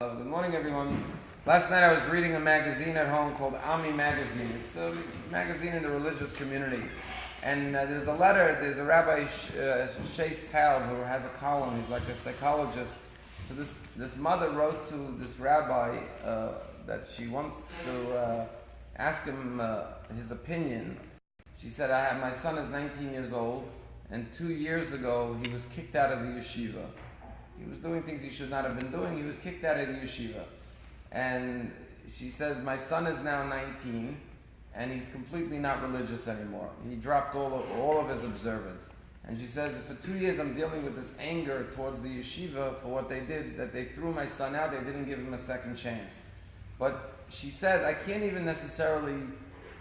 Good morning, everyone. Last night I was reading a magazine at home called Ami Magazine. It's a magazine in the religious community. And there's a Rabbi Scheiner who has a column. He's like a psychologist. So this mother wrote to this rabbi that she wants to ask him his opinion. She said, my son is 19 years old, and 2 years ago he was kicked out of the yeshiva. He was doing things he should not have been doing. He was kicked out of the yeshiva. And she says, my son is now 19, and he's completely not religious anymore. He dropped all of his observance. And she says, for 2 years I'm dealing with this anger towards the yeshiva for what they did, that they threw my son out. They didn't give him a second chance. But she said, I can't even necessarily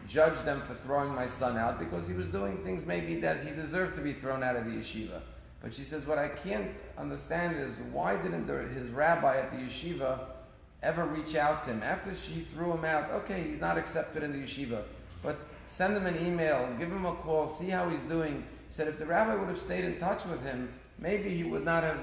judge them for throwing my son out, because he was doing things maybe that he deserved to be thrown out of the yeshiva. But she says, what I can't understand is, why didn't his rabbi at the yeshiva ever reach out to him? After she threw him out, okay, he's not accepted in the yeshiva, but send him an email, give him a call, see how he's doing. She said, if the rabbi would have stayed in touch with him, maybe he would not have,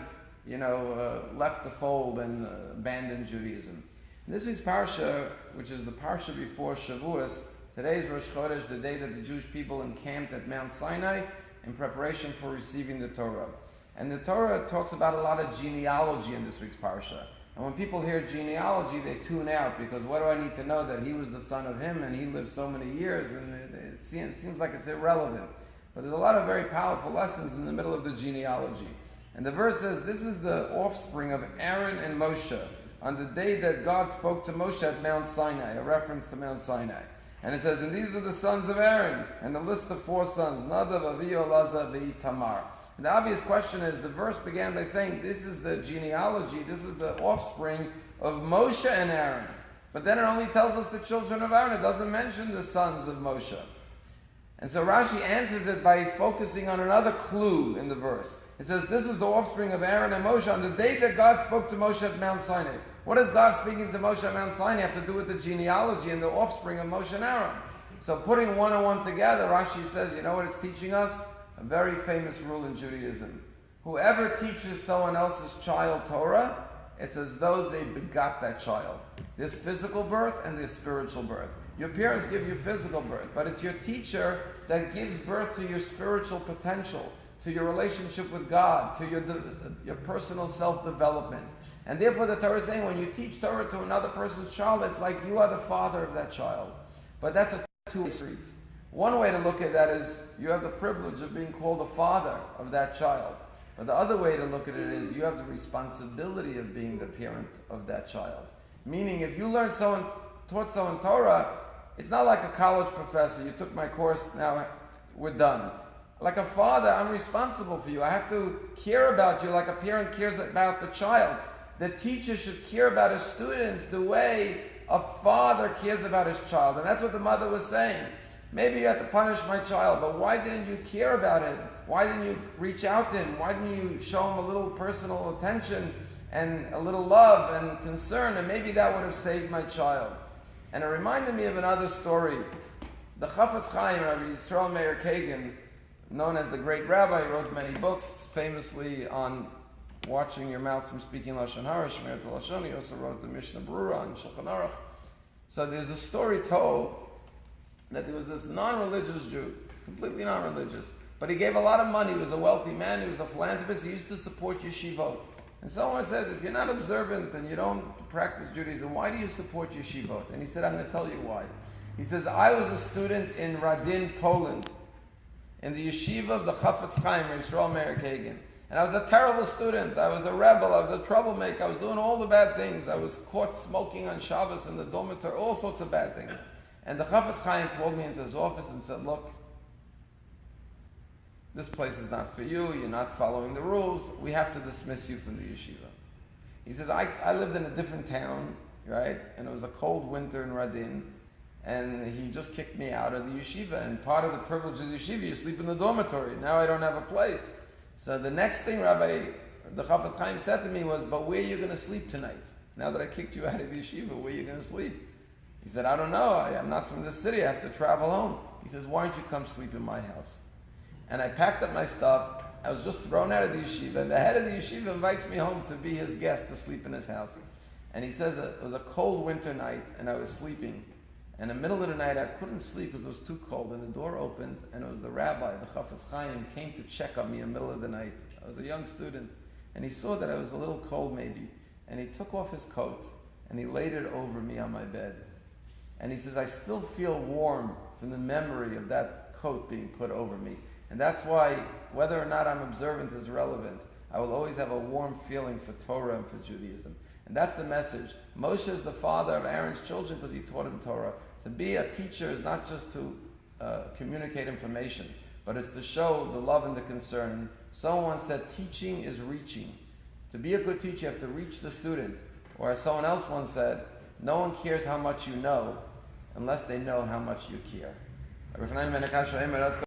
left the fold and abandoned Judaism. In this week's parsha, which is the parsha before Shavuos, today is Rosh Chodesh, the day that the Jewish people encamped at Mount Sinai in preparation for receiving the Torah. And the Torah talks about a lot of genealogy in this week's parsha. And when people hear genealogy, they tune out, because what do I need to know that he was the son of him and he lived so many years? And it seems like it's irrelevant. But there's a lot of very powerful lessons in the middle of the genealogy. And the verse says, this is the offspring of Aaron and Moshe on the day that God spoke to Moshe at Mount Sinai, a reference to Mount Sinai. And it says, and these are the sons of Aaron, and the list of 4 sons, Nadav, Avihu, Elazar, Tamar. And the obvious question is, the verse began by saying, this is the genealogy, this is the offspring of Moshe and Aaron. But then it only tells us the children of Aaron. It doesn't mention the sons of Moshe. And so Rashi answers it by focusing on another clue in the verse. It says, this is the offspring of Aaron and Moshe on the day that God spoke to Moshe at Mount Sinai. What does God speaking to Moshe at Mount Sinai have to do with the genealogy and the offspring of Moshe and Aaron? So putting one and one together, Rashi says, you know what it's teaching us? A very famous rule in Judaism. Whoever teaches someone else's child Torah, it's as though they begot that child. There's physical birth and there's spiritual birth. Your parents give you physical birth, but it's your teacher that gives birth to your spiritual potential, to your relationship with God, to your personal self-development. And therefore the Torah is saying, when you teach Torah to another person's child, it's like you are the father of that child. But that's a two-way street. One way to look at that is, you have the privilege of being called a father of that child. But the other way to look at it is, you have the responsibility of being the parent of that child. Meaning, if you taught someone Torah, it's not like a college professor, you took my course, now we're done. Like a father, I'm responsible for you. I have to care about you like a parent cares about the child. The teacher should care about his students the way a father cares about his child. And that's what the mother was saying. Maybe you had to punish my child, but why didn't you care about him? Why didn't you reach out to him? Why didn't you show him a little personal attention and a little love and concern? And maybe that would have saved my child. And it reminded me of another story. The Chafetz Chaim, Rabbi Yisrael Meir Kagan, known as the great rabbi, wrote many books, famously on watching your mouth from speaking Lashon Hara, Shemir to Lashon. He also wrote the Mishnah Berurah on Shulchan Aruch. So there's a story told that there was this non-religious Jew, completely non-religious, but he gave a lot of money. He was a wealthy man, he was a philanthropist, he used to support yeshivot. And someone said, if you're not observant and you don't practice Judaism, why do you support yeshivot? And he said, I'm going to tell you why. He says, I was a student in Radin, Poland, in the yeshiva of the Chafetz Chaim, Rabbi Yisrael Meir Kagan. And I was a terrible student. I was a rebel. I was a troublemaker. I was doing all the bad things. I was caught smoking on Shabbos in the dormitory, all sorts of bad things. And the Chafetz Chaim called me into his office and said, look, this place is not for you. You're not following the rules. We have to dismiss you from the yeshiva. He says, I lived in a different town, right? And it was a cold winter in Radin. And he just kicked me out of the yeshiva. And part of the privilege of the yeshiva, you sleep in the dormitory. Now I don't have a place. So the next thing the Chafetz Chaim said to me was, but where are you going to sleep tonight? Now that I kicked you out of the yeshiva, where are you going to sleep? He said, I don't know. I'm not from this city. I have to travel home. He says, why don't you come sleep in my house? And I packed up my stuff. I was just thrown out of the yeshiva. And the head of the yeshiva invites me home to be his guest, to sleep in his house. And he says it was a cold winter night, and I was sleeping. And in the middle of the night, I couldn't sleep because it was too cold. And the door opens, and it was the rabbi, the Chafetz Chaim, came to check on me in the middle of the night. I was a young student, and he saw that I was a little cold maybe. And he took off his coat, and he laid it over me on my bed. And he says, I still feel warm from the memory of that coat being put over me. And that's why, whether or not I'm observant is relevant, I will always have a warm feeling for Torah and for Judaism. And that's the message. Moshe is the father of Aaron's children because he taught him Torah. To be a teacher is not just to communicate information, but it's to show the love and the concern. Someone said, teaching is reaching. To be a good teacher, you have to reach the student. Or as someone else once said, no one cares how much you know unless they know how much you care.